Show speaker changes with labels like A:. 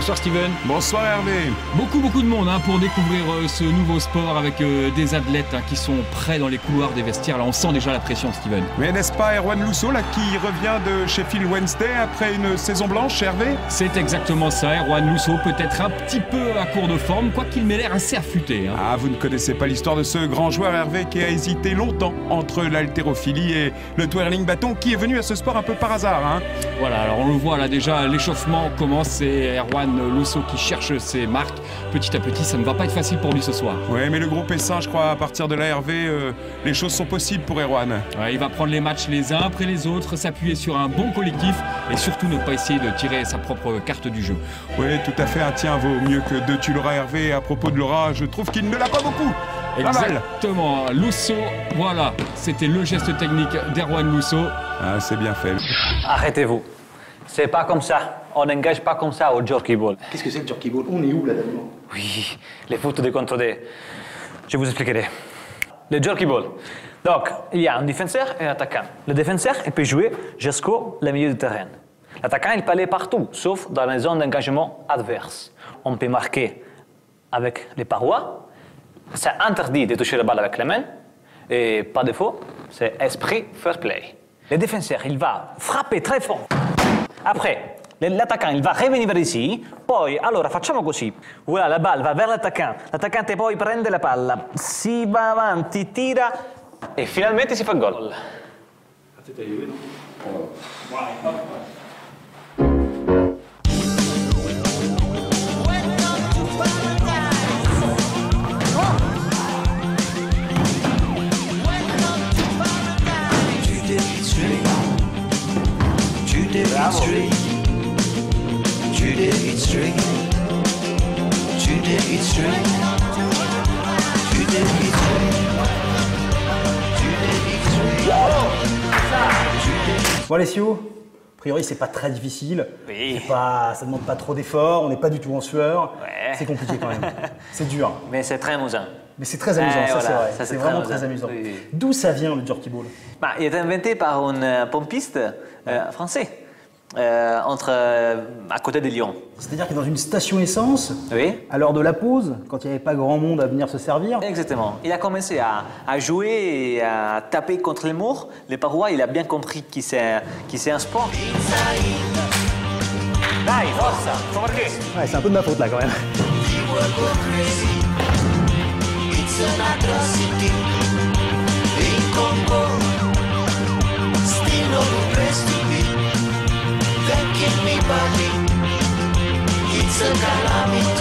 A: Bonsoir Steven.
B: Bonsoir Hervé.
A: Beaucoup de monde pour découvrir ce nouveau sport avec des athlètes qui sont prêts dans les couloirs des vestiaires. Là on sent déjà la pression Steven.
B: Mais n'est-ce pas Erwan Lousseau là qui revient de Sheffield Wednesday après une saison blanche, Hervé?
A: C'est exactement ça, Erwan Lousseau peut-être un petit peu à court de forme, quoiqu'il m'ait l'air assez affûté.
B: Ah, vous ne connaissez pas l'histoire de ce grand joueur Hervé qui a hésité longtemps entre l'haltérophilie et le twirling bâton, qui est venu à ce sport un peu par hasard.
A: Voilà, alors on le voit là déjà, l'échauffement commence, c'est Erwan Lousseau qui cherche ses marques. Petit à petit, ça ne va pas être facile pour lui ce soir.
B: Ouais, mais le groupe est sain, je crois, à partir de là, Hervé, les choses sont possibles pour Erwan.
A: Ouais, il va prendre les matchs les uns après les autres, s'appuyer sur un bon collectif et surtout ne pas essayer de tirer sa propre carte du jeu.
B: Oui, tout à fait, un tien vaut mieux que deux. Tu l'auras, Hervé. À propos de Laura, je trouve qu'il ne l'a pas beaucoup.
A: Exactement, Lousseau, voilà, c'était le geste technique d'Erwan Lousseau.
B: Ah, c'est bien fait.
C: Arrêtez-vous. C'est pas comme ça. On n'engage pas comme ça au jerky ball.
D: Qu'est-ce que c'est le jerky ball? On est où là-dedans?
C: Oui, les foot de contre D. Je vous expliquerai. Le jerky ball. Donc, il y a un défenseur et un attaquant. Le défenseur, il peut jouer jusqu'au milieu du terrain. L'attaquant, il peut aller partout, sauf dans les zones d'engagement adverses. On peut marquer avec les parois. C'est interdit de toucher la balle avec les mains. Et par défaut, c'est esprit fair play. Le défenseur, il va frapper très fort. Après, l'attaquant, il va revenir vers ici. Poi, allora, facciamo così. Voilà, la balle va vers l'attaquant. L'attaccante poi prende la palla. Si va avanti, tira. E finalmente si fa gol. Bravo.
D: Bon Alessio, a priori c'est pas très difficile.
C: Oui.
D: Ça demande pas trop d'efforts, on n'est pas du tout en sueur.
C: Ouais.
D: C'est compliqué quand même. C'est dur.
C: Mais c'est très amusant.
D: Mais c'est très amusant, ça
C: voilà,
D: c'est vrai.
C: ça,
D: C'est
C: c'est
D: vraiment
C: très
D: très amusant.
C: amusant. Oui.
D: D'où ça vient le jerky ball?
C: Il est inventé par un pompiste français, à côté de Lyon.
D: C'est-à-dire que dans une station essence,
C: Oui.
D: à l'heure de la pause, quand il n'y avait pas grand monde à venir se servir,
C: Exactement. Il a commencé à jouer et à taper contre les murs, les parois. Il a bien compris que c'est un sport. Dai, forza, perché?
D: ouais, c'est un peu de ma faute là quand même.
E: It's a calamity.